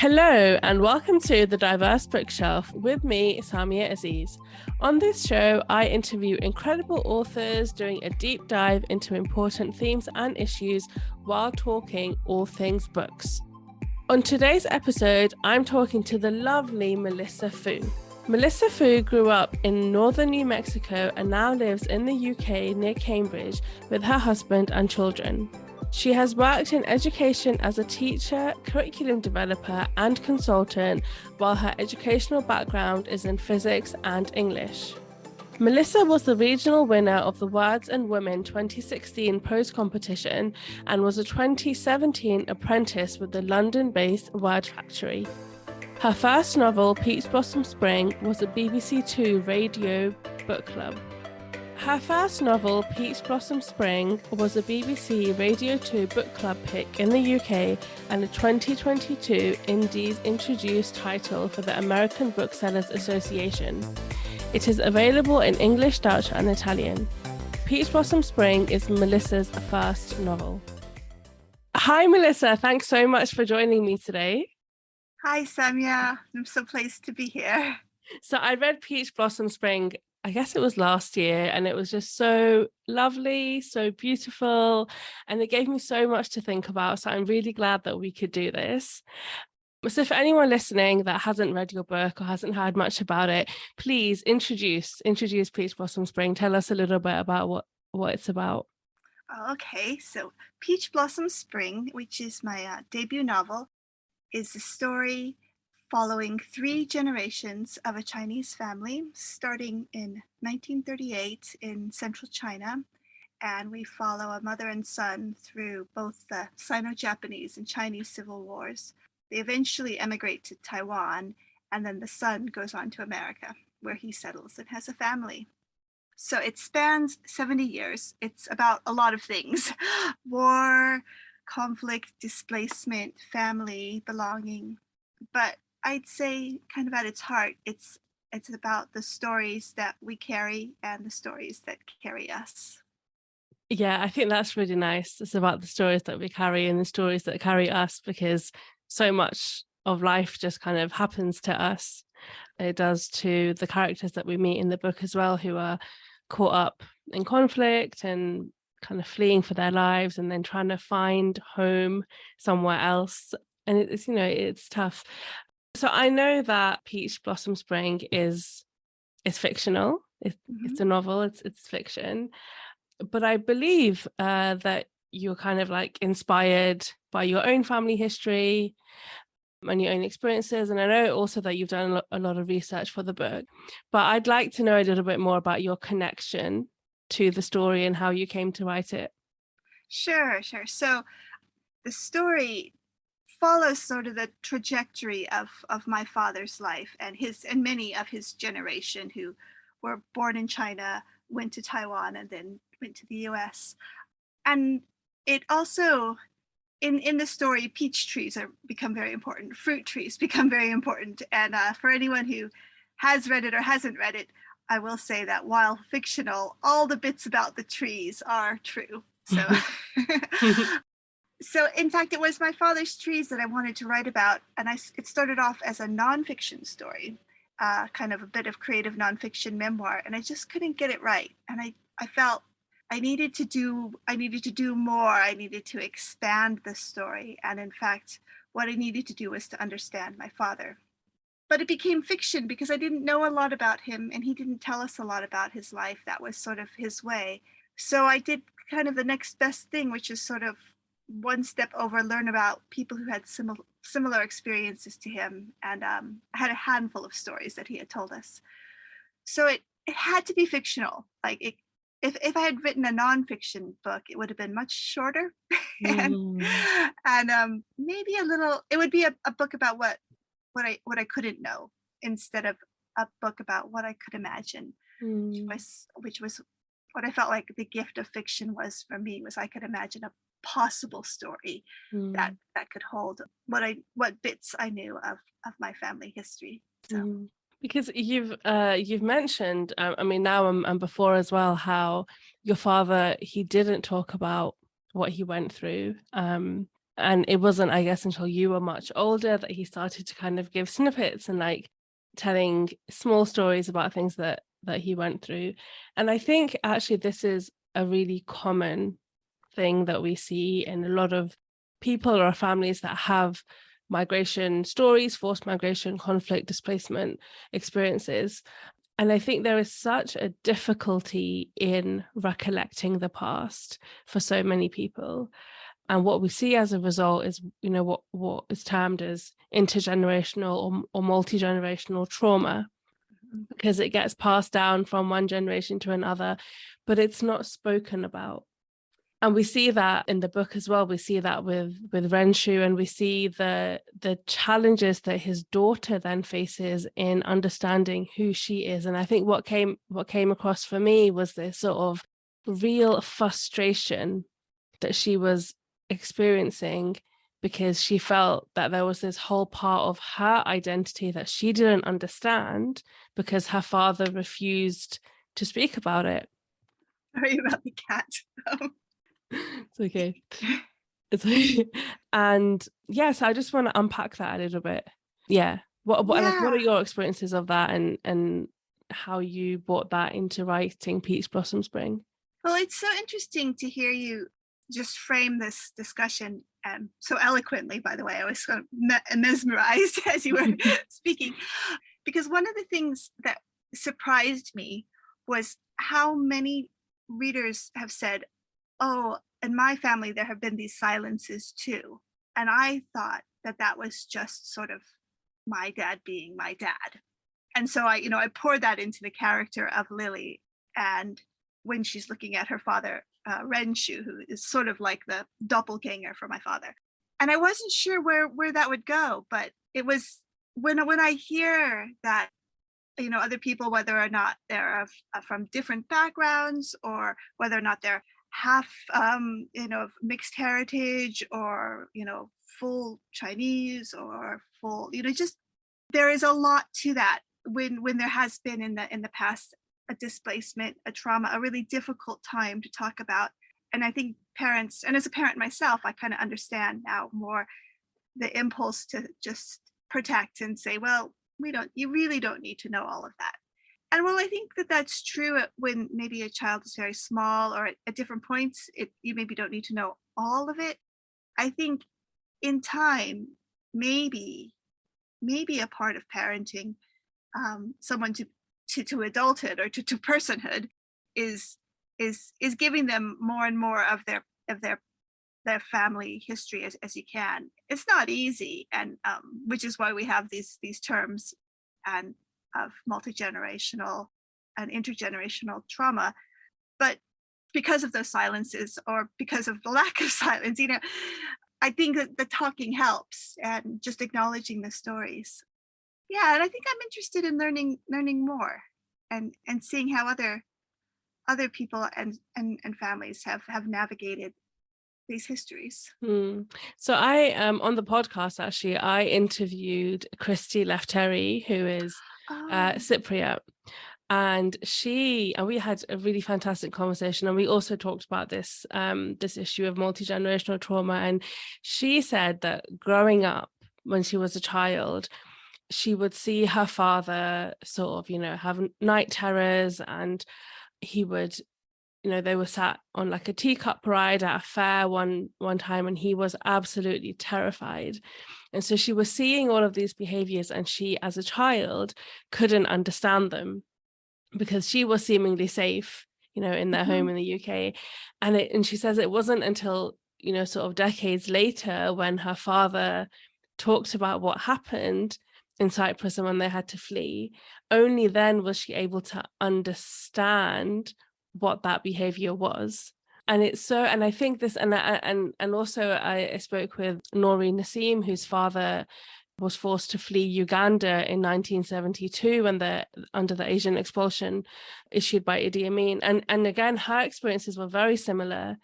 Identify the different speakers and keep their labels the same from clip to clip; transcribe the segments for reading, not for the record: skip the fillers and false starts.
Speaker 1: Hello and welcome to The Diverse Bookshelf with me, Samia Aziz. On this show, I interview incredible authors doing a deep dive into important themes and issues while talking all things books. On today's episode, I'm talking to the lovely Melissa Fu. Melissa Fu grew up in northern New Mexico and now lives in the UK near Cambridge with her husband and children. She has worked in education as a teacher, curriculum developer, and consultant, while her educational background is in physics and English. Melissa was the regional winner of the Words and Women 2016 prose competition and was a 2017 apprentice with the London-based Word Factory. Her first novel, Peach Blossom Spring, was a BBC Two radio book club. Her first novel, Peach Blossom Spring, was a BBC Radio 2 book club pick in the UK and a 2022 Indies Introduced title for the American Booksellers Association. It is available in English, Dutch and Italian. Peach Blossom Spring is Melissa's first novel. Hi Melissa, thanks so much for joining me today.
Speaker 2: Hi Samia, I'm so pleased to be here.
Speaker 1: So I read Peach Blossom Spring, I guess it was last year, and it was just so lovely, so beautiful, and it gave me so much to think about. So I'm really glad that we could do this. So for anyone listening that hasn't read your book or hasn't heard much about it, please introduce Peach Blossom Spring. Tell us a little bit about what it's about.
Speaker 2: Okay, so Peach Blossom Spring, which is my debut novel, is a story following 3 generations of a Chinese family, starting in 1938 in central China. And we follow a mother and son through both the Sino-Japanese and Chinese civil wars. They eventually emigrate to Taiwan, and then the son goes on to America, where he settles and has a family. So it spans 70 years. It's about a lot of things: war, conflict, displacement, family, belonging. But I'd say kind of at its heart, it's about the stories that we carry and the stories that carry us.
Speaker 1: Yeah, I think that's really nice. It's about the stories that we carry and the stories that carry us, because so much of life just kind of happens to us. It does to the characters that we meet in the book as well, who are caught up in conflict and kind of fleeing for their lives and then trying to find home somewhere else. And it's tough. So I know that Peach Blossom Spring is fictional. It's a novel. It's fiction, but I believe that you're kind of like inspired by your own family history and your own experiences. And I know also that you've done a lot of research for the book. But I'd like to know a little bit more about your connection to the story and how you came to write it.
Speaker 2: Sure. So the story follows sort of the trajectory of my father's life and many of his generation who were born in China, went to Taiwan, and then went to the US. And it also, in the story, peach trees become very important, fruit trees become very important. And for anyone who has read it or hasn't read it, I will say that while fictional, all the bits about the trees are true. So So in fact, it was my father's trees that I wanted to write about. And it started off as a nonfiction story, kind of a bit of creative nonfiction memoir. And I just couldn't get it right. And I felt I needed to do more. I needed to expand the story. And in fact, what I needed to do was to understand my father. But it became fiction because I didn't know a lot about him and he didn't tell us a lot about his life. That was sort of his way. So I did kind of the next best thing, which is sort of one step over, learn about people who had similar experiences to him, and had a handful of stories that he had told us. So it had to be fictional. Like if I had written a nonfiction book, it would have been much shorter, and maybe it would be a book about what I couldn't know instead of a book about what I could imagine, which was what I felt like the gift of fiction was for me, was I could imagine a possible story that could hold what bits I knew of my family history. So
Speaker 1: because you've mentioned now and before as well, how your father, he didn't talk about what he went through, And it wasn't, I guess, until you were much older that he started to kind of give snippets and like telling small stories about things that he went through. And I think actually this is a really common thing that we see in a lot of people or families that have migration stories, forced migration, conflict, displacement experiences. And I think there is such a difficulty in recollecting the past for so many people. And what we see as a result is, what is termed as intergenerational or multi-generational trauma, because it gets passed down from one generation to another, but it's not spoken about. And we see that in the book as well. We see that with Renshu, and we see the challenges that his daughter then faces in understanding who she is. And I think what came across for me was this sort of real frustration that she was experiencing, because she felt that there was this whole part of her identity that she didn't understand because her father refused to speak about it.
Speaker 2: Sorry about the cat.
Speaker 1: It's okay. It's okay. And yes, I just want to unpack that a little bit. Yeah. What are your experiences of that, and how you brought that into writing Peach Blossom Spring?
Speaker 2: Well, it's so interesting to hear you just frame this discussion so eloquently, by the way. I was so mesmerized as you were speaking, because one of the things that surprised me was how many readers have said, oh, in my family, there have been these silences too. And I thought that was just sort of my dad being my dad. And so I poured that into the character of Lily. And when she's looking at her father, Renshu, who is sort of like the doppelganger for my father. And I wasn't sure where that would go, but it was when I hear that, other people, whether or not they're from different backgrounds, or whether or not they're half mixed heritage, or full Chinese, or full, just there is a lot to that when there has been in the past a displacement, a trauma, a really difficult time to talk about. And I think parents, and as a parent myself, I kind of understand now more the impulse to just protect and say, well, you really don't need to know all of that. And while I think that that's true when maybe a child is very small, or at different points, you maybe don't need to know all of it. I think in time, maybe a part of parenting someone to adulthood, or to personhood, is giving them more and more of their family history as you can. It's not easy, and which is why we have these terms and of multi-generational and intergenerational trauma. But because of those silences, or because of the lack of silence, I think that the talking helps, and just acknowledging the stories. Yeah, and I think I'm interested in learning more, and seeing how other people and families have navigated these histories.
Speaker 1: So I on the podcast, actually, I interviewed Christy Lefteri, who is Cypriot, and we had a really fantastic conversation, and we also talked about this issue of multi-generational trauma. And she said that growing up, when she was a child, she would see her father sort of, have night terrors, and he would, they were sat on like a teacup ride at a fair one time, and he was absolutely terrified. And so she was seeing all of these behaviors, and she, as a child, couldn't understand them because she was seemingly safe, in their home in the UK. And she says it wasn't until, sort of decades later, when her father talked about what happened in Cyprus and when they had to flee, only then was she able to understand what that behavior was. And it's so, and I think this, and also I spoke with Nouri Nassim, whose father was forced to flee Uganda in 1972 under the Asian expulsion issued by Idi Amin. And again, her experiences were very similar.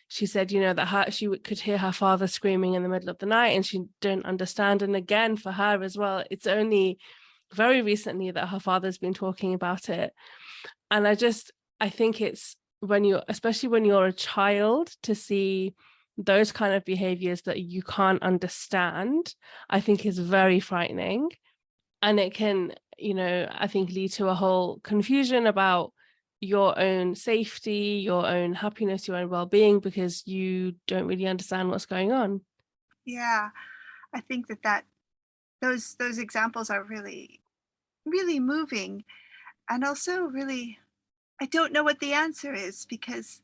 Speaker 1: She said, that she could hear her father screaming in the middle of the night, and she didn't understand. And again, for her as well, it's only very recently that her father's been talking about it. And I think it's especially when you're a child, to see those kind of behaviors that you can't understand, I think is very frightening. And it can, I think lead to a whole confusion about your own safety, your own happiness, your own well-being, because you don't really understand what's going on.
Speaker 2: Yeah, I think that those examples are really, really moving, and also really, I don't know what the answer is, because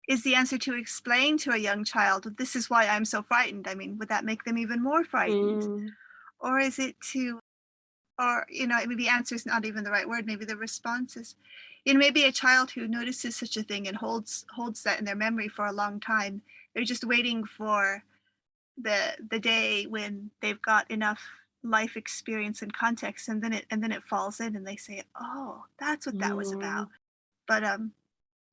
Speaker 2: is the answer to explain to a young child, this is why I'm so frightened? I mean, would that make them even more frightened? Or is it to, or, maybe the answer is not even the right word. Maybe the response is, maybe a child who notices such a thing and holds that in their memory for a long time, they're just waiting for the day when they've got enough life experience and context, and then it falls in and they say, oh, that's what that was about. But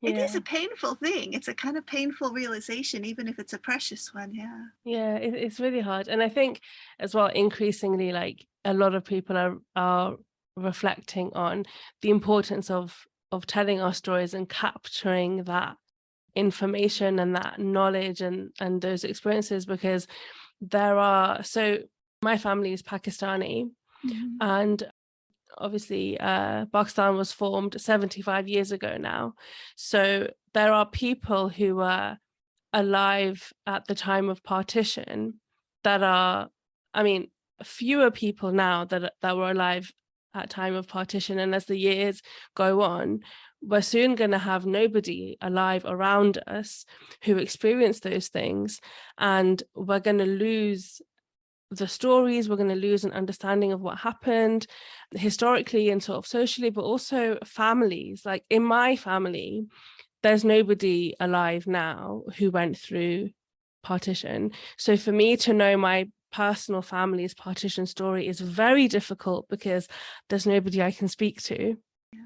Speaker 2: it is a painful thing. It's a kind of painful realization, even if it's a precious one.
Speaker 1: It's really hard. And I think as well, increasingly, like a lot of people are reflecting on the importance of telling our stories and capturing that information and that knowledge and those experiences, because so my family is Pakistani.
Speaker 2: Mm-hmm.
Speaker 1: And obviously Pakistan was formed 75 years ago now, so there are people who were alive at the time of partition that are, I mean, fewer people now that were alive at time of partition, and as the years go on, we're soon going to have nobody alive around us who experienced those things, and we're going to lose the stories, we're going to lose an understanding of what happened historically and sort of socially, but also families. Like in my family, there's nobody alive now who went through partition. So for me to know my personal family's partition story is very difficult, because there's nobody I can speak to.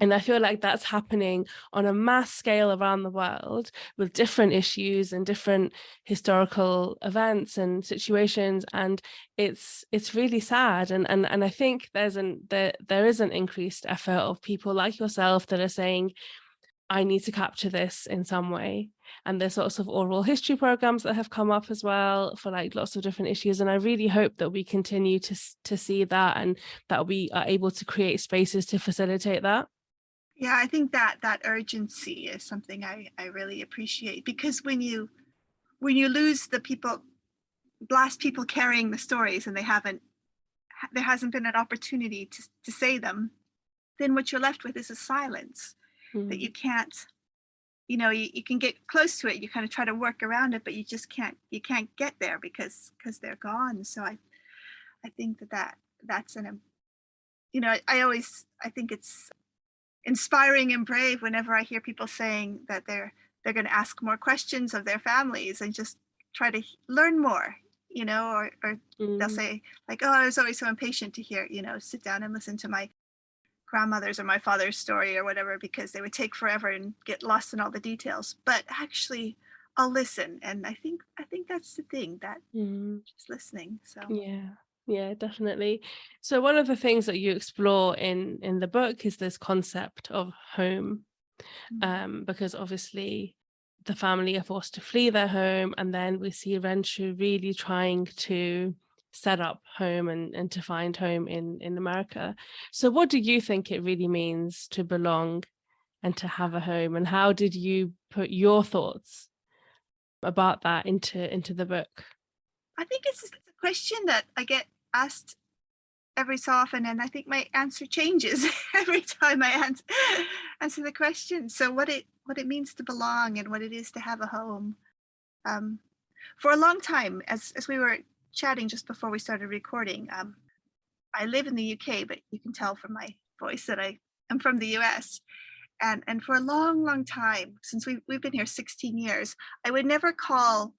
Speaker 1: And I feel like that's happening on a mass scale around the world, with different issues and different historical events and situations. And it's really sad. And I think there is an increased effort of people like yourself that are saying, I need to capture this in some way. And there's lots of oral history programs that have come up as well for like lots of different issues. And I really hope that we continue to see that, and that we are able to create spaces to facilitate that.
Speaker 2: Yeah, I think that urgency is something I really appreciate, because when you lose the people, last people carrying the stories, and there hasn't been an opportunity to say them, then what you're left with is a silence that you can't, you can get close to it, you kind of try to work around it, but you just can't get there because they're gone. So I think that's I think it's inspiring and brave whenever I hear people saying that they're going to ask more questions of their families and just try to learn more, or they'll say like, oh, I was always so impatient to hear, sit down and listen to my grandmother's or my father's story or whatever, because they would take forever and get lost in all the details. But actually I'll listen. And I think that's the thing, that just listening. So
Speaker 1: yeah, definitely. So one of the things that you explore in the book is this concept of home, because obviously the family are forced to flee their home, and then we see Renshu really trying to set up home and to find home in America. So what do you think it really means to belong and to have a home, and how did you put your thoughts about that into the book?
Speaker 2: I think it's a question that I get asked every so often, and I think my answer changes every time I answer the question. So what it means to belong and what it is to have a home. For a long time, as we were chatting just before we started recording, I live in the UK, but you can tell from my voice that I am from the US. And for a long time, since we've been here 16 years, I would never call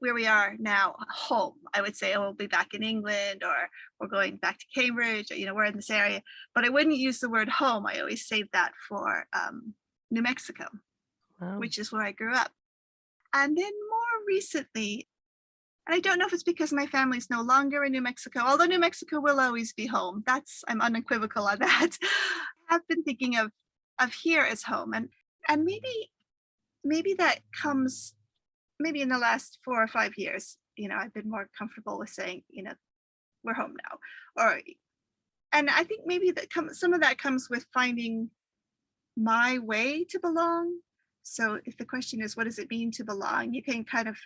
Speaker 2: where we are now home. I would say, oh, we'll be back in England, or we're going back to Cambridge, or we're in this area. But I wouldn't use the word home. I always saved that for New Mexico, which is where I grew up. And then more recently, and I don't know if it's because my family's no longer in New Mexico, although New Mexico will always be home. I'm unequivocal on that. I have been thinking of here as home. And maybe that comes, maybe in the last 4 or 5 years, I've been more comfortable with saying, we're home now. And I think maybe some of that comes with finding my way to belong. So if the question is, what does it mean to belong? You can kind of,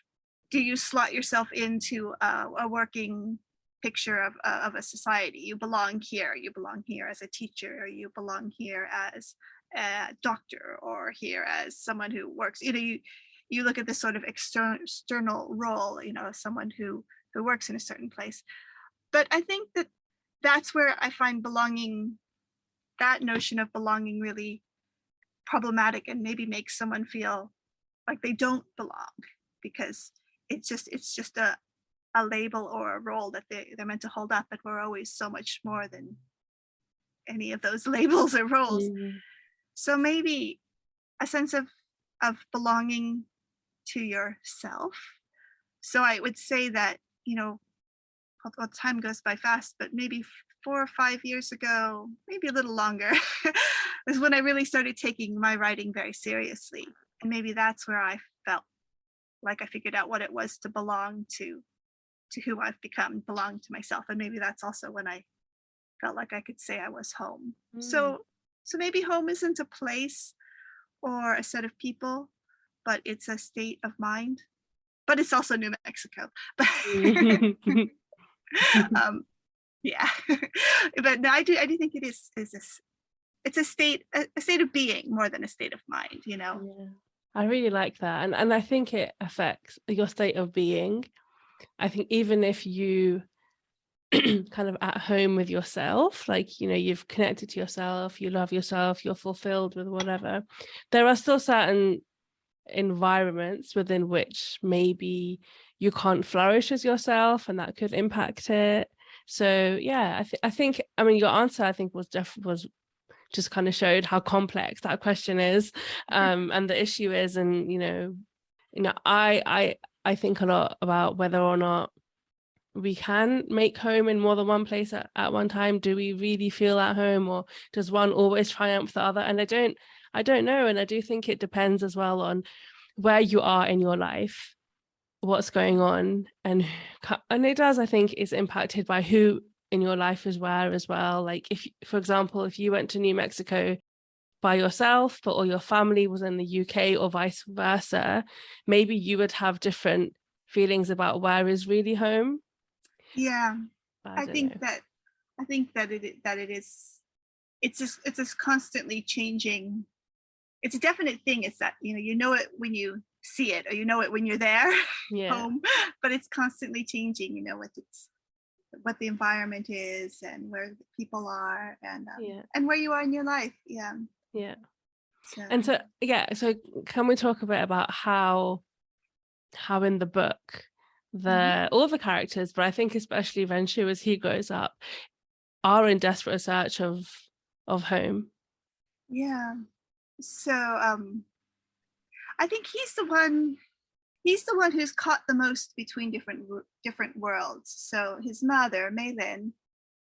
Speaker 2: do you slot yourself into a working picture of a society? You belong here as a teacher, or you belong here as a doctor, or here as someone who works, you look at this sort of external role, someone who works in a certain place. But I think that's where I find belonging, that notion of belonging, really problematic, and maybe makes someone feel like they don't belong, because it's just a label or a role that they're meant to hold up, but we're always so much more than any of those labels or roles.
Speaker 1: Mm-hmm.
Speaker 2: So maybe a sense of belonging to yourself. So I would say that, well, time goes by fast, but maybe 4 or 5 years ago, maybe a little longer, was when I really started taking my writing very seriously. And maybe that's where I felt like I figured out what it was to belong to who I've become, belong to myself. And maybe that's also when I felt like I could say I was home. So maybe home isn't a place or a set of people, but it's a state of mind. But it's also New Mexico. Yeah. But no, I do think it is this, it's a state of being more than a state of mind,
Speaker 1: Yeah. I really like that. And I think it affects your state of being. I think even if you kind of at home with yourself, like, you've connected to yourself, you love yourself, you're fulfilled with whatever, there are still certain environments within which maybe you can't flourish as yourself, and that could impact it. So yeah, I think your answer, I think, was just kind of showed how complex that question is, and the issue is. And I think a lot about whether or not we can make home in more than one place at one time. Do we really feel at home, or does one always triumph the other? And I don't know. And I do think it depends as well on where you are in your life, what's going on, and it does, I think, is impacted by who in your life is where as well. Like, if, for example, if you went to New Mexico by yourself, but all your family was in the UK, or vice versa, maybe you would have different feelings about where is really home.
Speaker 2: Yeah, I think that it is. It's this constantly changing. It's a definite thing. It's that you know it when you see it, or you know it when you're there, home. But it's constantly changing. What the environment is, and where the people are, and where you are in your life. Yeah.
Speaker 1: So can we talk a bit about how in the book all the characters, but I think especially Renshu as he grows up, are in desperate search of home?
Speaker 2: Yeah. So I think he's the one who's caught the most between different worlds. So his mother, Meilin,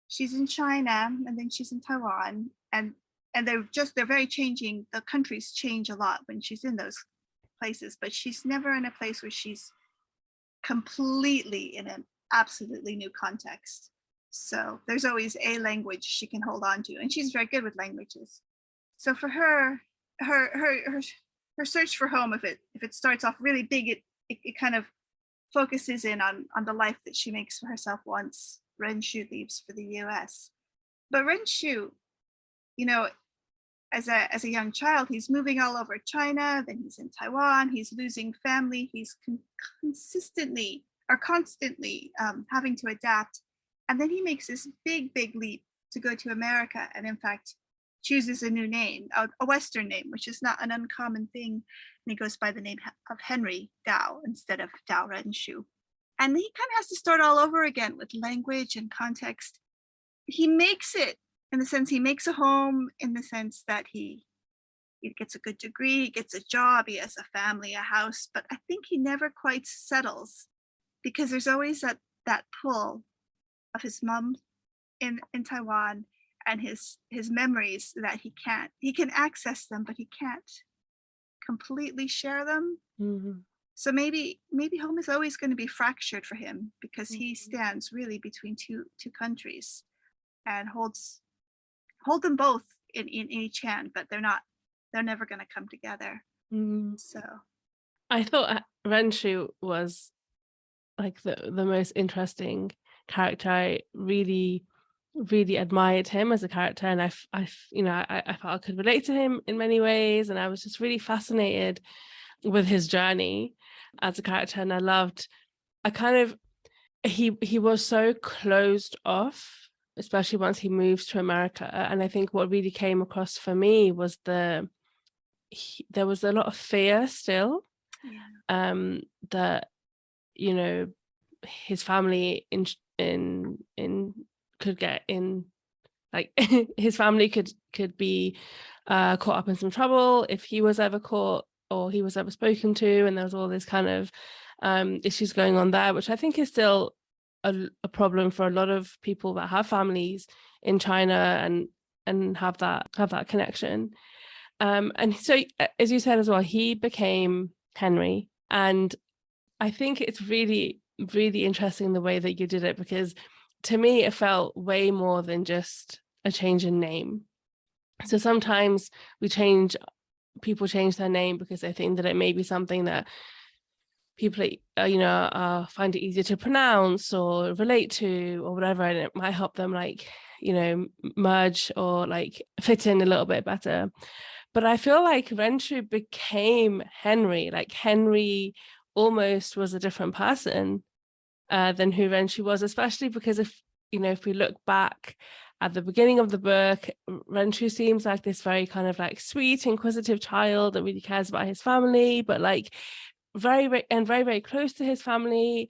Speaker 2: she's in China, and then she's in Taiwan, and they're very changing. The countries change a lot when she's in those places, but she's never in a place where she's completely in an absolutely new context. So there's always a language she can hold on to, and she's very good with languages. So for her search for home, if it starts off really big, it kind of focuses in on the life that she makes for herself once Renshu leaves for the US. But Renshu, as a young child, he's moving all over China, then he's in Taiwan, he's losing family, he's constantly having to adapt. And then he makes this big leap to go to America, and in fact chooses a new name, a Western name, which is not an uncommon thing. And he goes by the name of Henry Dao instead of Dao Renshu. And he kind of has to start all over again with language and context. He makes it in the sense, he makes a home in the sense that he gets a good degree, he gets a job, he has a family, a house, but I think he never quite settles, because there's always that pull of his mom in Taiwan, and his memories that he can access them, but he can't completely share them.
Speaker 1: Mm-hmm.
Speaker 2: So maybe home is always going to be fractured for him because he
Speaker 1: Mhm.
Speaker 2: stands really between two countries and hold them both in each hand, but they're never going to come together.
Speaker 1: Mm.
Speaker 2: So
Speaker 1: I thought Renshu was like the most interesting character. I really, really admired him as a character, and I felt I could relate to him in many ways, and I was just really fascinated with his journey as a character, and I kind of he was so closed off, especially once he moved to America, and I think what really came across for me was there was a lot of fear still,
Speaker 2: yeah,
Speaker 1: that you know his family in could get in, like his family could be caught up in some trouble if he was ever caught or he was ever spoken to, and there was all this kind of issues going on there, which I think is still a problem for a lot of people that have families in China and have that connection. And so, as you said as well, he became Henry, and I think it's really, really interesting the way that you did it, because to me, it felt way more than just a change in name. So sometimes people change their name because they think that it may be something that people, find it easier to pronounce or relate to or whatever, and it might help them merge or like fit in a little bit better. But I feel like Renshu became Henry. Like Henry almost was a different person than who Renshu was, especially because if we look back at the beginning of the book, Renshu seems like this very kind of like sweet, inquisitive child that really cares about his family, but like very, very, very close to his family.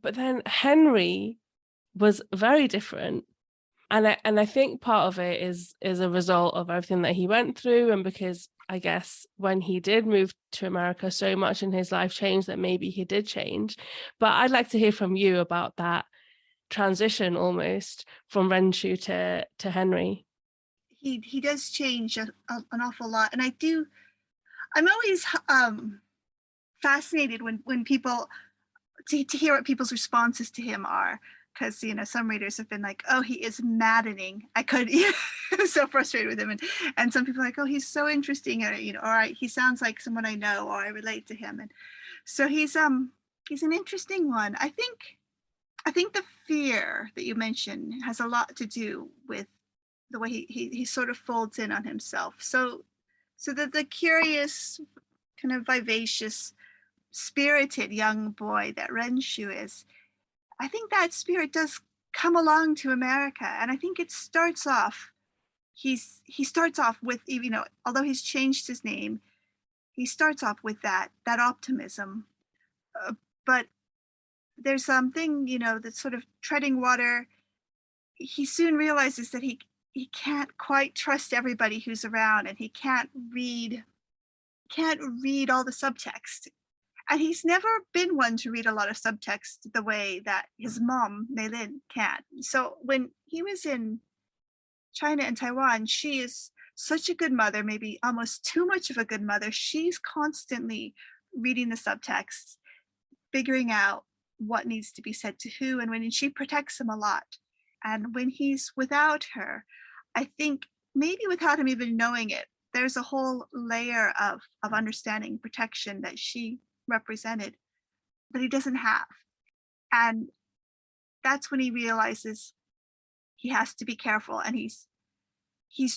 Speaker 1: But then Henry was very different. And I think part of it is a result of everything that he went through, and because I guess when he did move to America, so much in his life changed that maybe he did change. But I'd like to hear from you about that transition almost from Renshu to Henry.
Speaker 2: he does change an awful lot, and I'm always fascinated when people to hear what people's responses to him are, because some readers have been like, oh, he is maddening. I could I'm so frustrated with him, and some people are like, oh, he's so interesting, or he sounds like someone I know, or I relate to him. And so he's an interesting one. I think the fear that you mentioned has a lot to do with the way he sort of folds in on himself. So that the curious, kind of vivacious, spirited young boy that Renshu is, I think that spirit does come along to America, and I think it starts off. He starts off with, although he's changed his name, he starts off with that optimism. But there's something, that's sort of treading water. He soon realizes that he can't quite trust everybody who's around, and he can't read all the subtext. And he's never been one to read a lot of subtext the way that his mom, Meilin, can. So when he was in China and Taiwan, she is such a good mother, maybe almost too much of a good mother. She's constantly reading the subtext, figuring out what needs to be said to who, and when she protects him a lot. And when he's without her, I think maybe without him even knowing it, there's a whole layer of understanding, protection that she represented that he doesn't have. And that's when he realizes he has to be careful, and he's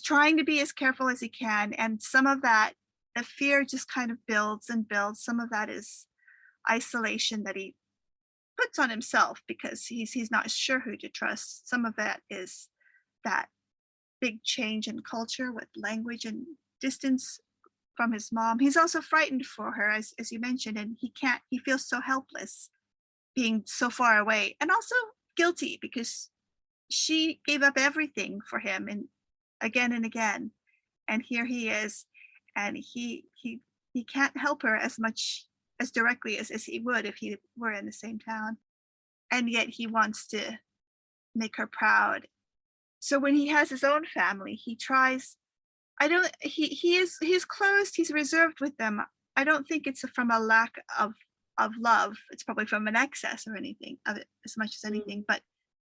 Speaker 2: trying to be as careful as he can. And some of that, the fear just kind of builds and builds. Some of that is isolation that he puts on himself because he's not sure who to trust. Some of that is that big change in culture with language and distance from his mom. He's also frightened for her, as you mentioned, and he feels so helpless being so far away, and also guilty because she gave up everything for him and again, and here he is, and he can't help her as much as directly as he would if he were in the same town, and yet he wants to make her proud. So when he has his own family, he tries. I don't. He's closed. He's reserved with them. I don't think it's from a lack of love. It's probably from an excess or anything of it as much as anything, but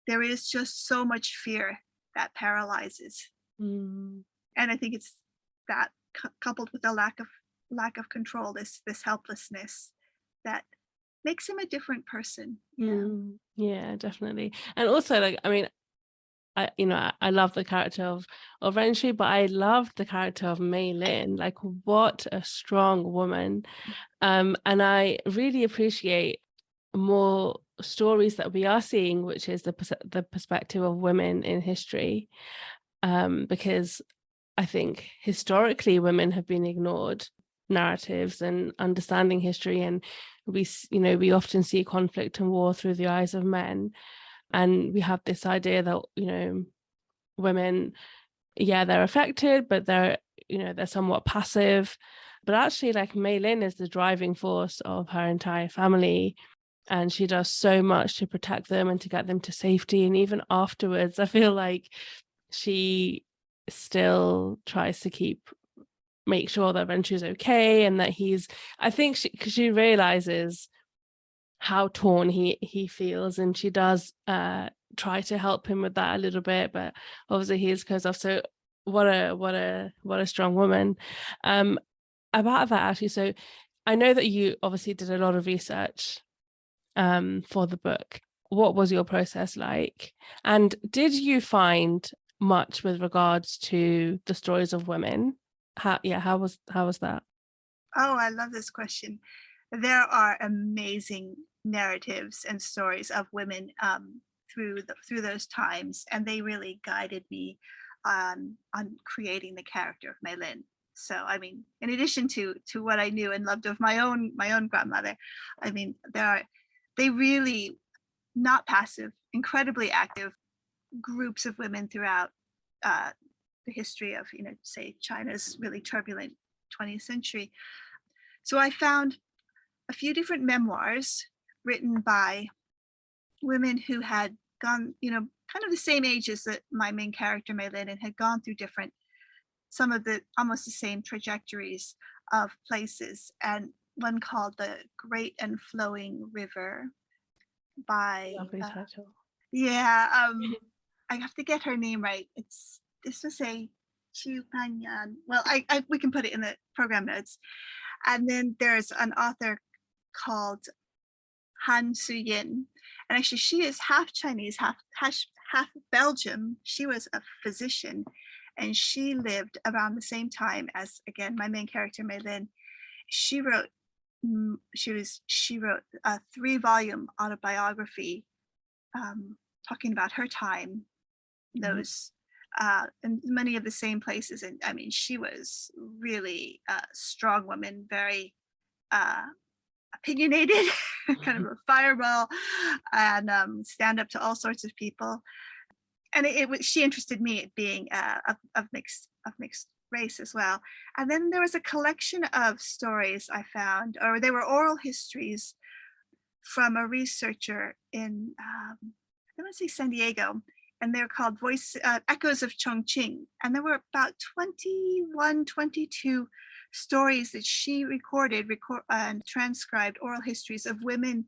Speaker 2: there is just so much fear that paralyzes.
Speaker 1: Mm.
Speaker 2: And I think it's that coupled with a lack of control, this helplessness that makes him a different person.
Speaker 1: Yeah, definitely. And also, like, I mean, I love the character of Renshi, but I love the character of Mei Lin. Like, what a strong woman. And I really appreciate more stories that we are seeing, which is the perspective of women in history, because I think historically women have been ignored narratives and understanding history, and we often see conflict and war through the eyes of men, and we have this idea that women, yeah, they're affected, but they're somewhat passive. But actually, like, Mei Lin is the driving force of her entire family, and she does so much to protect them and to get them to safety. And even afterwards, I feel like she still tries to make sure that Venture's okay, and that I think because she realizes how torn he feels, and she does try to help him with that a little bit, but obviously he goes off. So what a strong woman. About that, actually, so I know that you obviously did a lot of research for the book. What was your process like, and did you find much with regards to the stories of women? How was that?
Speaker 2: Oh, I love this question. There are amazing narratives and stories of women through those times, and they really guided me on creating the character of Mei Lin. So, I mean, in addition to what I knew and loved of my own grandmother, I mean, they really, not passive, incredibly active groups of women throughout the history of, say, China's really turbulent 20th century. So I found a few different memoirs written by women who had gone, kind of the same ages that my main character, Mei Lin, and had gone through some of the almost the same trajectories of places. And one called The Great and Flowing River by,
Speaker 1: Lovely title.
Speaker 2: I have to get her name right. This was a Chiu Panyan. Well, we can put it in the program notes. And then there's an author called Han Su-yin. And actually, she is half Chinese, half Belgium. She was a physician, and she lived around the same time as, again, my main character, Mei Lin. She wrote a 3-volume autobiography talking about her time, those in many of the same places. And I mean, she was really a strong woman, very opinionated, kind of a fireball, and stand up to all sorts of people. And she interested me at being of mixed race as well. And then there was a collection of stories I found, or they were oral histories from a researcher in I want to say San Diego, and they're called Echoes of Chongqing. And there were about 22 stories that she recorded and transcribed, oral histories of women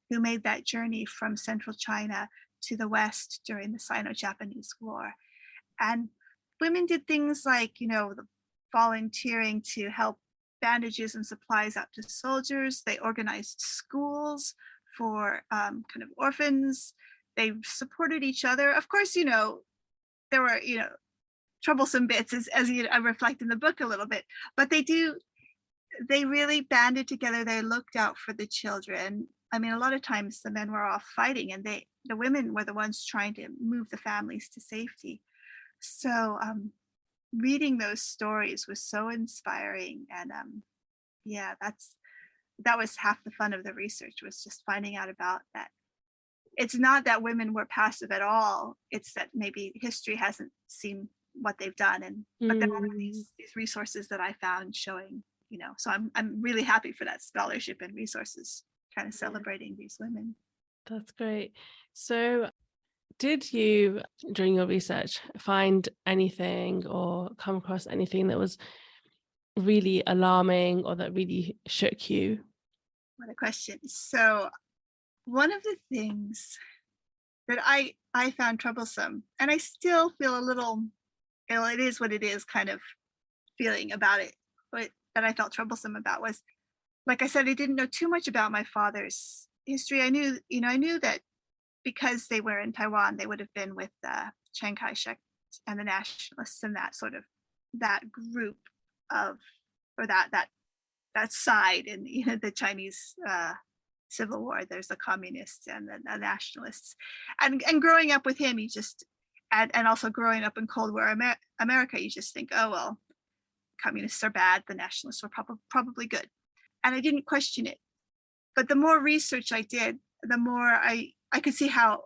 Speaker 2: who made that journey from central China to the West during the Sino-Japanese War. And women did things like, the volunteering to help bandages and supplies out to soldiers. They organized schools for kind of orphans. They supported each other. Of course, there were, troublesome bits as I reflect in the book a little bit, but they really banded together. They looked out for the children. I mean, a lot of times the men were off fighting, and the women were the ones trying to move the families to safety. So reading those stories was so inspiring. And that was half the fun of the research, was just finding out about that. It's not that women were passive at all. It's that maybe history hasn't seen what they've done. But there are these resources that I found showing, so I'm really happy for that scholarship and resources kind of celebrating these women.
Speaker 1: That's great. So did you, during your research, find anything or come across anything that was really alarming or that really shook you?
Speaker 2: What a question. So one of the things that I found troublesome, and I still feel a little, it is what it is kind of feeling about it, but that I felt troublesome about was, like I said, I didn't know too much about my father's history. I knew that because they were in Taiwan, they would have been with Chiang Kai-shek and the nationalists and that sort of that group of, or that side in the Chinese Civil War. There's the communists and the nationalists, and growing up with him, you just and also growing up in Cold War America, you just think, oh well, communists are bad, the nationalists were probably good, and I didn't question it. But the more research I did, the more I could see how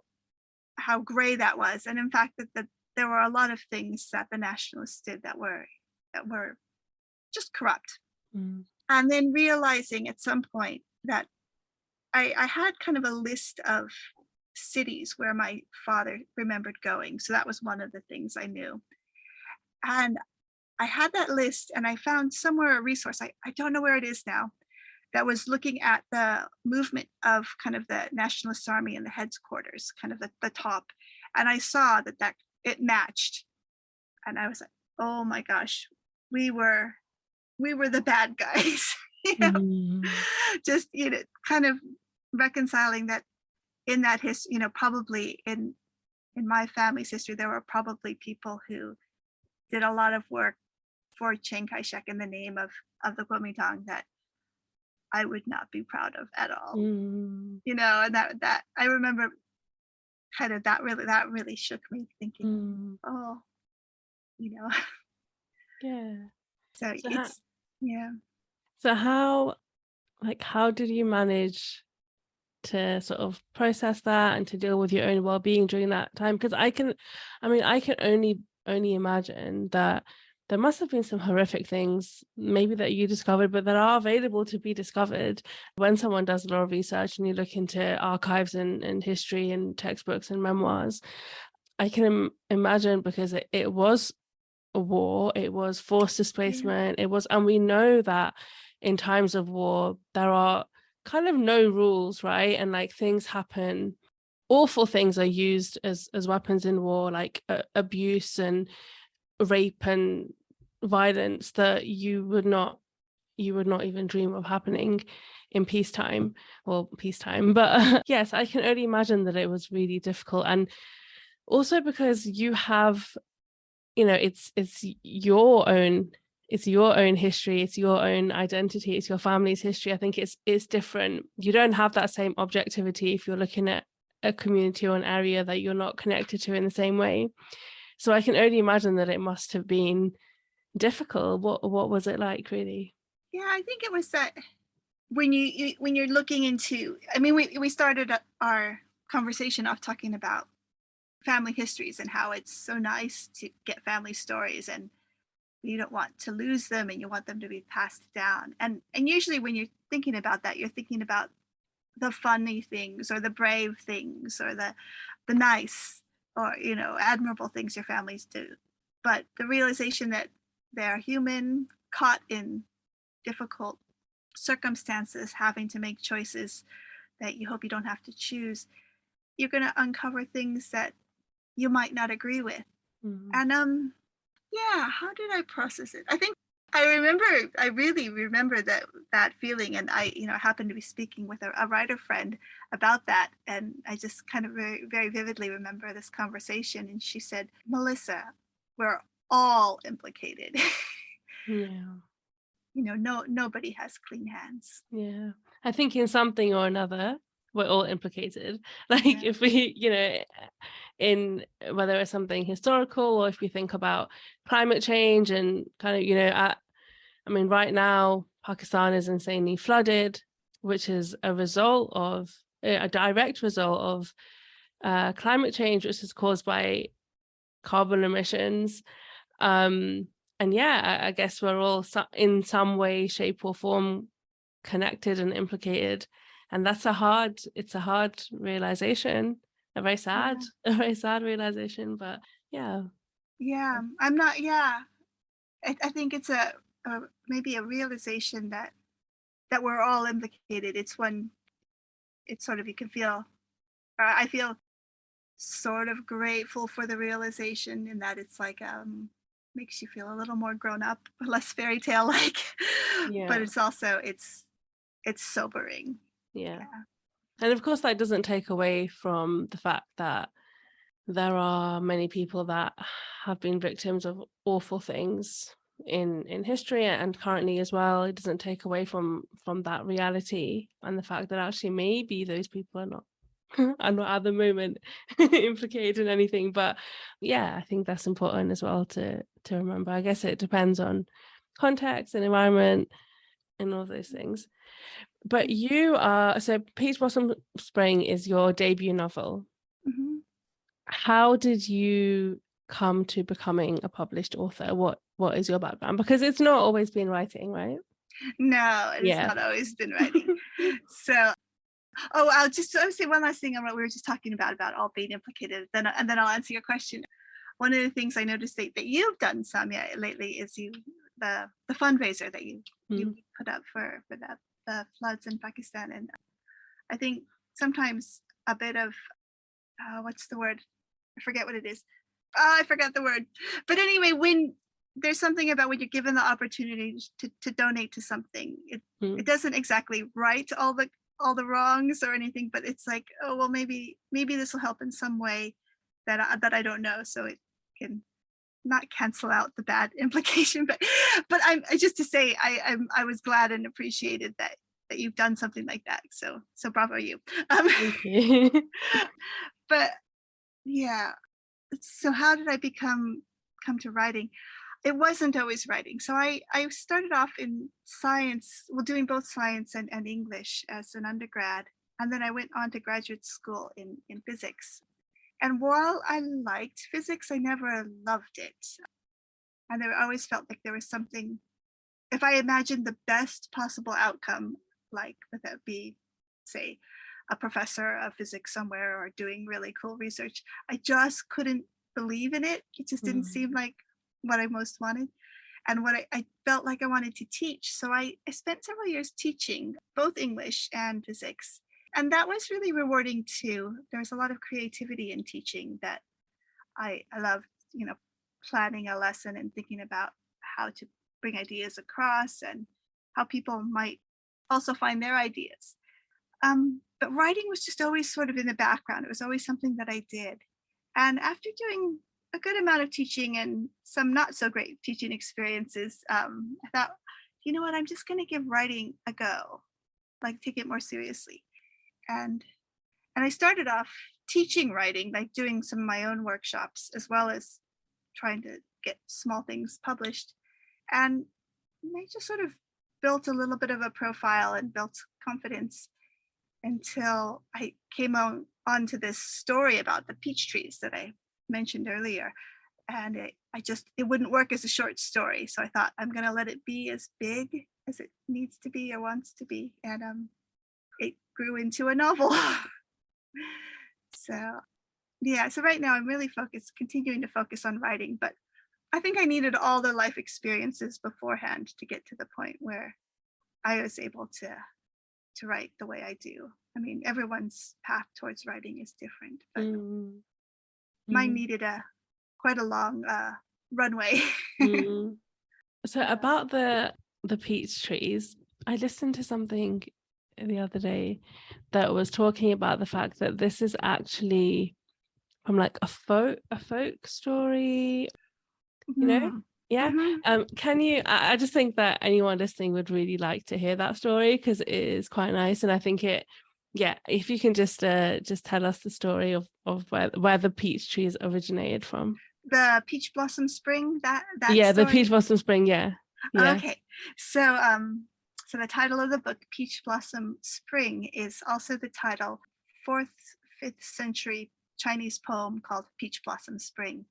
Speaker 2: gray that was, and in fact that there were a lot of things that the nationalists did that were just corrupt.
Speaker 1: Mm.
Speaker 2: And then realizing at some point that I had kind of a list of cities where my father remembered going. So that was one of the things I knew. And I had that list, and I found somewhere a resource, I don't know where it is now, that was looking at the movement of kind of the Nationalist Army and the headquarters, kind of the top. And I saw that it matched. And I was like, oh my gosh, we were the bad guys. Just kind of reconciling that in that history, probably in my family's history, there were probably people who did a lot of work for Chiang Kai-shek in the name of the Kuomintang that I would not be proud of at all. And that I remember kind of that really shook me, thinking, oh,
Speaker 1: Yeah.
Speaker 2: So it's yeah.
Speaker 1: So how did you manage to sort of process that and to deal with your own well-being during that time? Because I can only imagine that there must have been some horrific things maybe that you discovered, but that are available to be discovered when someone does a lot of research and you look into archives and history and textbooks and memoirs. I can imagine, because it was a war, it was forced displacement, and we know that in times of war there are kind of no rules, right? And things happen, awful things are used as weapons in war, like abuse and rape and violence that you would not even dream of happening in peacetime. But yes, I can only imagine that it was really difficult. And also because you have, it's your own history, it's your own identity, it's your family's history. I think it's different. You don't have that same objectivity if you're looking at a community or an area that you're not connected to in the same way. So I can only imagine that it must have been difficult. What was it like, really?
Speaker 2: Yeah, I think it was that when you're looking into, we started our conversation off talking about family histories and how it's so nice to get family stories, and you don't want to lose them and you want them to be passed down. And usually when you're thinking about that, you're thinking about the funny things or the brave things or the nice or admirable things your families do. But the realization that they're human, caught in difficult circumstances, having to make choices that you hope you don't have to choose, you're going to uncover things that you might not agree with. And how did I process it? I think I really remember that feeling, and I happened to be speaking with a writer friend about that, and I just kind of very, very vividly remember this conversation, and she said, Melissa, we're all implicated. Nobody has clean hands.
Speaker 1: Yeah, I think in something or another we're all implicated. If we, in whether it's something historical or if we think about climate change and kind of, right now Pakistan is insanely flooded, which is a direct result of climate change, which is caused by carbon emissions. And I guess we're all in some way, shape or form connected and implicated. And that's a hard realization, a very sad realization, but yeah.
Speaker 2: I'm not, I think it's a maybe a realization that we're all implicated. It's sort of, you can feel, or I feel sort of grateful for the realization, in that it's like makes you feel a little more grown up, less fairy tale like. But
Speaker 1: Yeah.
Speaker 2: it's also it's sobering.
Speaker 1: Yeah. And of course that doesn't take away from the fact that there are many people that have been victims of awful things in history and currently as well. It doesn't take away from that reality and the fact that actually maybe those people are not at the moment implicated in anything. But yeah, I think that's important as well to remember. I guess it depends on context and environment and all those things. But you are, so Peach Blossom Spring is your debut novel.
Speaker 2: Mm-hmm.
Speaker 1: How did you come to becoming a published author? What is your background? Because it's not always been writing, right?
Speaker 2: No, it's not always been writing. So, I'll say one last thing on what we were just talking about all being implicated, and then I'll answer your question. One of the things I noticed that you've done, Samia, lately is the fundraiser that you put up for the floods in Pakistan. And I think sometimes a bit of, what's the word? I forget what it is. I forgot the word. But anyway, when there's something about when you're given the opportunity to donate to something, it doesn't exactly right all the wrongs or anything, but it's like, oh, well, maybe this will help in some way that I don't know. So it can not cancel out the bad implication, but I'm just to say I was glad and appreciated that you've done something like that. So bravo you.
Speaker 1: Thank you.
Speaker 2: But yeah, so how did I come to writing? It wasn't always writing. So I started off in science, doing both science and English as an undergrad, and then I went on to graduate school in physics. And while I liked physics, I never loved it. And I always felt like there was something, if I imagined the best possible outcome, like whether it be, say, a professor of physics somewhere or doing really cool research, I just couldn't believe in it. It just didn't seem like what I most wanted. And what I felt like I wanted to teach. So I spent several years teaching both English and physics. And that was really rewarding too. There was a lot of creativity in teaching that I loved, planning a lesson and thinking about how to bring ideas across and how people might also find their ideas. But writing was just always sort of in the background. It was always something that I did. And after doing a good amount of teaching and some not so great teaching experiences, I thought, you know what, I'm just going to give writing a go, like take it more seriously. And I started off teaching writing, like doing some of my own workshops, as well as trying to get small things published. And I just sort of built a little bit of a profile and built confidence until I came onto this story about the peach trees that I mentioned earlier. And it wouldn't work as a short story. So I thought, I'm going to let it be as big as it needs to be or wants to be. And it grew into a novel. So right now I'm really continuing to focus on writing, but I think I needed all the life experiences beforehand to get to the point where I was able to write the way I do. I mean, everyone's path towards writing is different, but mine needed quite a long runway.
Speaker 1: So about the peach trees, I listened to something the other day that was talking about the fact that this is actually from like a folk story, yeah. Can you, I just think that anyone listening would really like to hear that story because it is quite nice. And I think if you can just tell us the story of where the peach trees originated from.
Speaker 2: The Peach Blossom Spring, that
Speaker 1: yeah,
Speaker 2: story?
Speaker 1: The Peach Blossom Spring, yeah.
Speaker 2: Okay, so so the title of the book, Peach Blossom Spring, is also the title 5th century Chinese poem called Peach Blossom Spring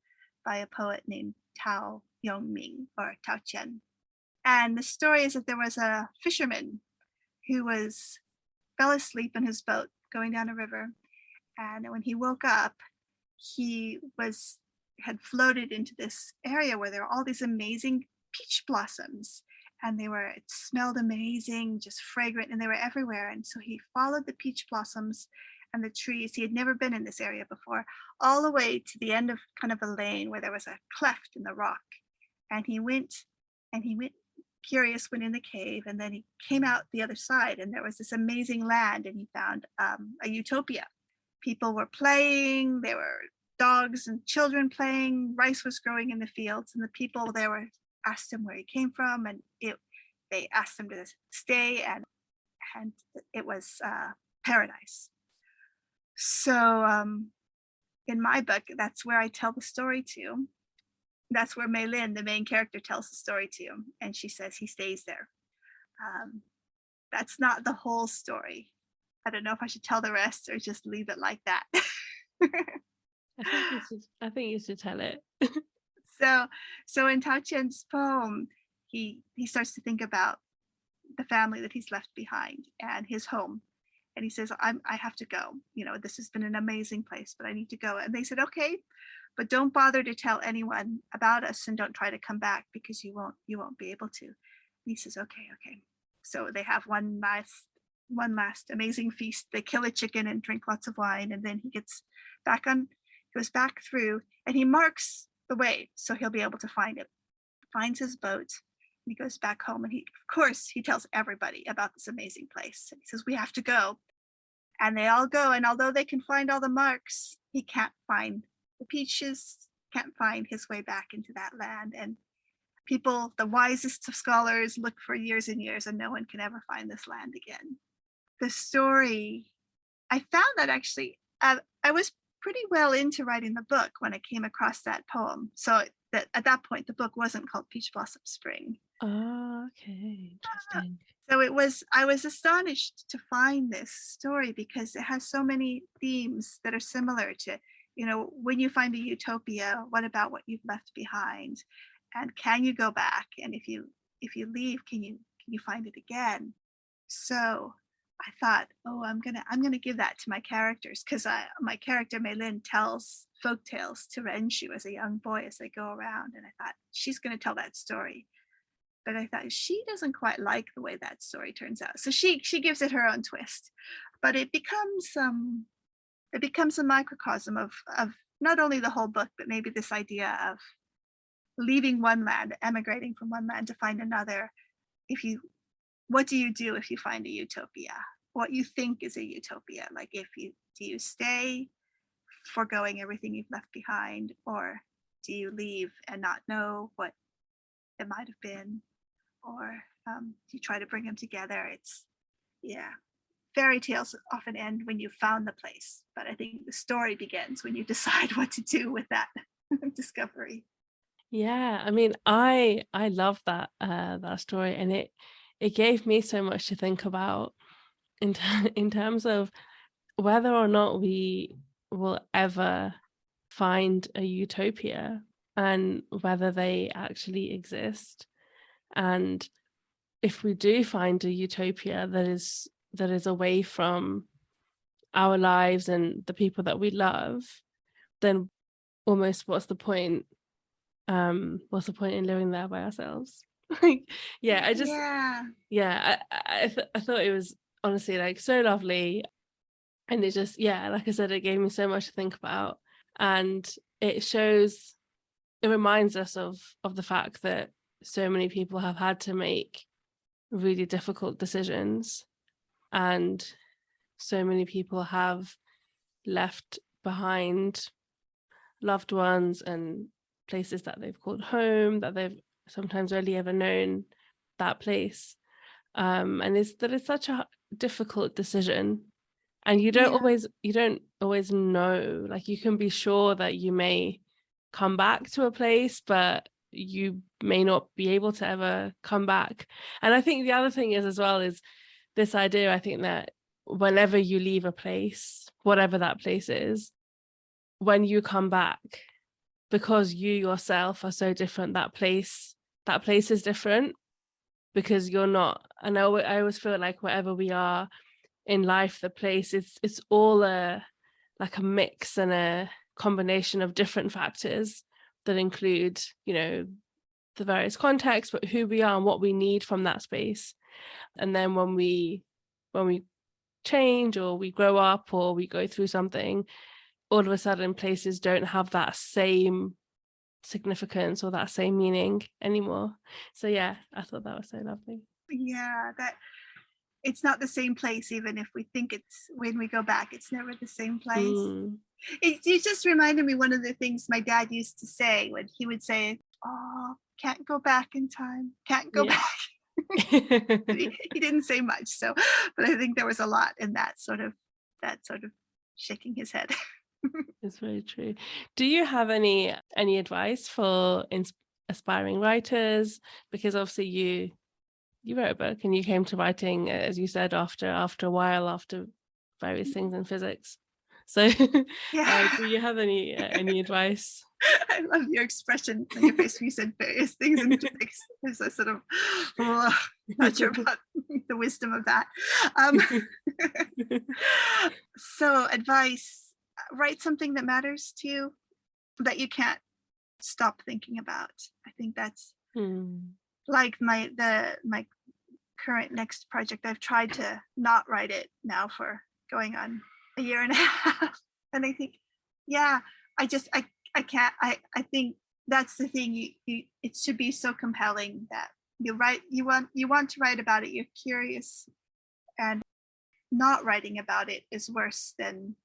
Speaker 2: by a poet named Tao Yongming or Tao Qian. And the story is that there was a fisherman who fell asleep in his boat going down a river. And when he woke up, he had floated into this area where there were all these amazing peach blossoms. and it smelled amazing, just fragrant, and they were everywhere. And so he followed the peach blossoms and the trees. He had never been in this area before, all the way to the end of kind of a lane where there was a cleft in the rock. And he went curious, went in the cave, and then he came out the other side, and there was this amazing land, and he found a utopia. People were playing, there were dogs and children playing, rice was growing in the fields, and the people there asked him where he came from, and they asked him to stay, and it was paradise. So in my book, that's where I tell the story to. That's where Mei Lin, the main character, tells the story to, and she says he stays there. That's not the whole story. I don't know if I should tell the rest or just leave it like that.
Speaker 1: I think you should tell it.
Speaker 2: So in Tao Qian's poem, he starts to think about the family that he's left behind and his home. And he says, I have to go. This has been an amazing place, but I need to go. And they said, okay, but don't bother to tell anyone about us, and don't try to come back because you won't be able to. And he says, okay. So they have one last amazing feast. They kill a chicken and drink lots of wine, and then he goes back through, and he marks the way so he'll be able to find it. Finds his boat, and he goes back home, and of course he tells everybody about this amazing place. And he says, we have to go. And they all go, and although they can find all the marks, he can't find the peaches, can't find his way back into that land. And people, the wisest of scholars, look for years and years, and no one can ever find this land again. The story, I found that actually, I was pretty well into writing the book when I came across that poem. So that at that point, the book wasn't called Peach Blossom Spring.
Speaker 1: Oh, okay, interesting.
Speaker 2: So I was astonished to find this story because it has so many themes that are similar to, when you find a utopia, what about what you've left behind? And can you go back? And if you leave, can you find it again? So I thought, I'm gonna give that to my characters, because my character Mei Lin tells folk tales to Renshu as a young boy as they go around, and I thought she's gonna tell that story. But I thought she doesn't quite like the way that story turns out, so she gives it her own twist. But it becomes a microcosm of not only the whole book, but maybe this idea of leaving one land, emigrating from one land to find another. What do you do if you find a utopia? What you think is a utopia? Like, do you stay, foregoing everything you've left behind, or do you leave and not know what it might have been, or do you try to bring them together? Fairy tales often end when you've found the place, but I think the story begins when you decide what to do with that discovery.
Speaker 1: Yeah, I mean, I love that story, and it gave me so much to think about in terms of whether or not we will ever find a utopia, and whether they actually exist. And if we do find a utopia that is away from our lives and the people that we love, then almost what's the point in living there by ourselves? I thought it was honestly like so lovely, and it just, like I said, it gave me so much to think about, and it reminds us of the fact that so many people have had to make really difficult decisions, and so many people have left behind loved ones and places that they've called home, that they've sometimes only ever known that place, and it's such a difficult decision, and you don't always know. Like, you can be sure that you may come back to a place, but you may not be able to ever come back. And I think the other thing is this idea, I think, that whenever you leave a place, whatever that place is, when you come back, because you yourself are so different, that place is different, because you're not. And I always feel like wherever we are in life, the place, it's all a mix and a combination of different factors that include, the various contexts, but who we are and what we need from that space. And then when we change or we grow up or we go through something, all of a sudden places don't have that same significance or that same meaning anymore. So yeah, I thought that was so lovely.
Speaker 2: Yeah, that it's not the same place, even if we think it's, when we go back, it's never the same place. It just reminded me one of the things my dad used to say when he would say, oh, can't go back in time, can't go back. He didn't say much, so, but I think there was a lot in that sort of shaking his head.
Speaker 1: It's very true. Do you have any advice for aspiring writers? Because obviously you wrote a book and you came to writing, as you said, after a while, after various things in physics. So
Speaker 2: Yeah.
Speaker 1: do you have any advice?
Speaker 2: I love your expression on your face when you said various things in physics. There's a sort of, not sure about the wisdom of that. So advice, write something that matters to you, that you can't stop thinking about. I think that's like my current next project. I've tried to not write it now for going on a year and a half. And I think, yeah, I can't, I think that's the thing. It should be so compelling that you want to write about it. You're curious, and not writing about it is worse than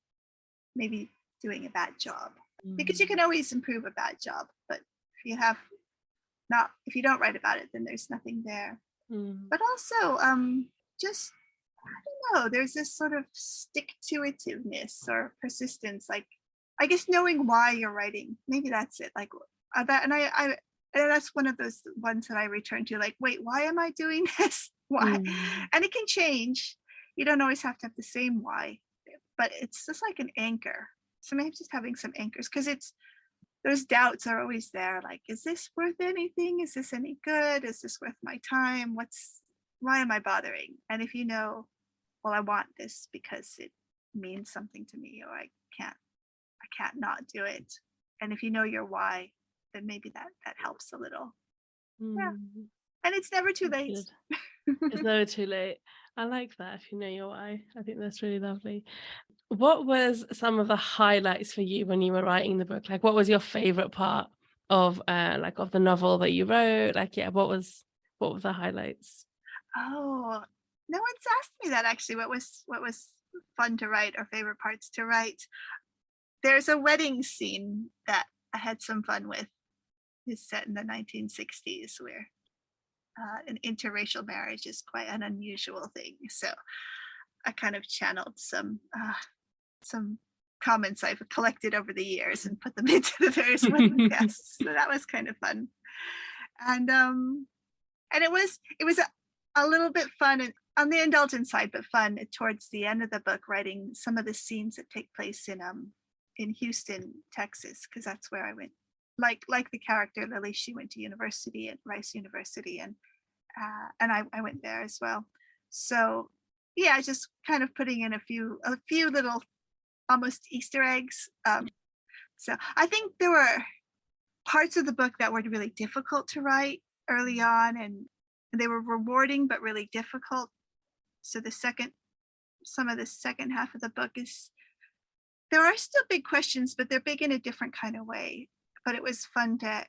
Speaker 2: maybe doing a bad job, because you can always improve a bad job. But if you don't write about it, then there's nothing there. But also, just, I don't know, there's this sort of stick-to-itiveness or persistence, like, I guess knowing why you're writing, maybe that's it. Like that, and I that's one of those ones that I return to. Like, wait, why am I doing this? Why? And it can change. You don't always have to have the same why, but it's just like an anchor. So maybe just having some anchors, because those doubts are always there. Like, is this worth anything? Is this any good? Is this worth my time? Why am I bothering? And if you know, well, I want this because it means something to me, or I can't not do it. And if you know your why, then maybe that helps a little. Yeah. And it's never too late.
Speaker 1: It's never too late. I like that, if you know your why. I think that's really lovely. What was some of the highlights for you when you were writing the book? Like, what was your favorite part of of the novel that you wrote? Like, yeah, what were the highlights?
Speaker 2: Oh, no one's asked me that, actually. What was fun to write, or favorite parts to write? There's a wedding scene that I had some fun with. It's set in the 1960s, where an interracial marriage is quite an unusual thing. So I kind of channeled some comments I've collected over the years and put them into the various wedding guests. So that was kind of fun. And it was a little bit fun, and on the indulgent side, but fun towards the end of the book, writing some of the scenes that take place in Houston, Texas, because that's where I went. Like the character Lily, she went to university at Rice University, and I went there as well. So yeah, just kind of putting in a few little almost Easter eggs. So I think there were parts of the book that were really difficult to write early on, and they were rewarding but really difficult. So some of the second half of the book there are still big questions, but they're big in a different kind of way. But it was fun to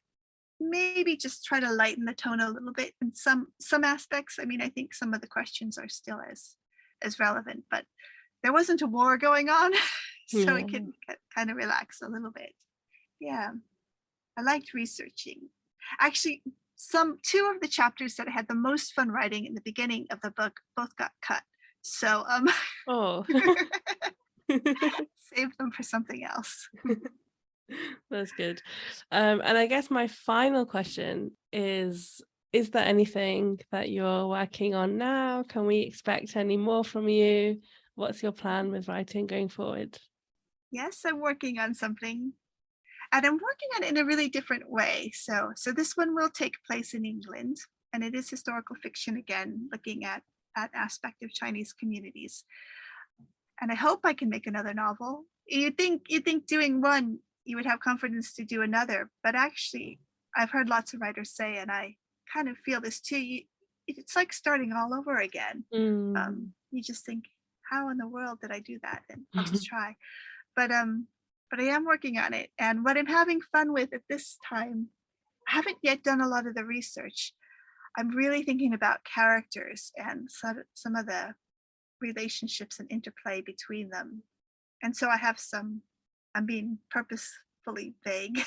Speaker 2: maybe just try to lighten the tone a little bit in some aspects. I mean, I think some of the questions are still as relevant, but there wasn't a war going on, so it can kind of relax a little bit. Yeah, I liked researching. Actually, two of the chapters that I had the most fun writing in the beginning of the book both got cut. So save them for something else.
Speaker 1: That's good. And I guess my final question is there anything that you're working on now? Can we expect any more from you? What's your plan with writing going forward?
Speaker 2: Yes, I'm working on something, and I'm working on it in a really different way. So this one will take place in England, and it is historical fiction again, looking at aspect of Chinese communities. And I hope I can make another novel. You think doing one, you would have confidence to do another, but actually I've heard lots of writers say, and I kind of feel this too, it's like starting all over again. You just think, how in the world did I do that? And I'll just try. But I am working on it. And what I'm having fun with at this time, I haven't yet done a lot of the research. I'm really thinking about characters and some of the relationships and interplay between them. And so I'm being purposefully vague,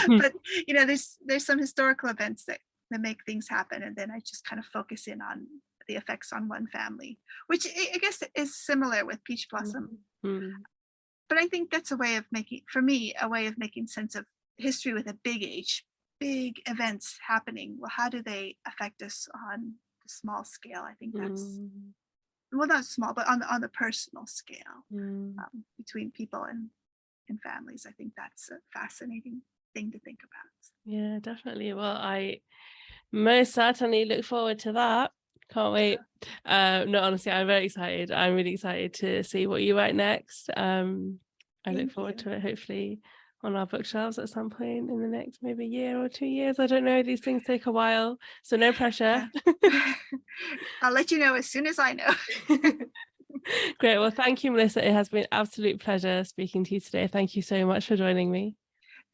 Speaker 2: but there's some historical events that make things happen. And then I just kind of focus in on the effects on one family, which I guess is similar with Peach Blossom. But I think that's a way of making sense of history with a big H, big events happening. Well, how do they affect us on the small scale? I think that's, well, not small, but on the personal scale, between people and families. I think that's a fascinating thing to think about.
Speaker 1: Yeah, definitely. Well, I most certainly look forward to that. Can't wait. No, honestly, I'm very excited. I'm really excited to see what you write next. I look forward to it, hopefully on our bookshelves at some point in the next maybe year or 2 years. I don't know, these things take a while, so no pressure.
Speaker 2: Yeah. I'll let you know as soon as I know.
Speaker 1: Great. Well, thank you, Melissa. It has been an absolute pleasure speaking to you today. Thank you so much for joining me.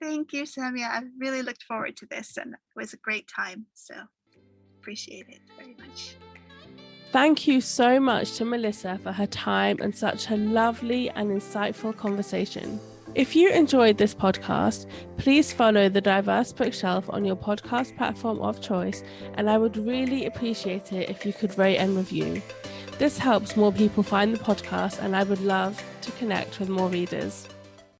Speaker 2: Thank you, Samia. I really looked forward to this, and it was a great time. So appreciate it very much.
Speaker 1: Thank you so much to Melissa for her time and such a lovely and insightful conversation. If you enjoyed this podcast, please follow the Diverse Bookshelf on your podcast platform of choice, and I would really appreciate it if you could rate and review. This helps more people find the podcast, and I would love to connect with more readers.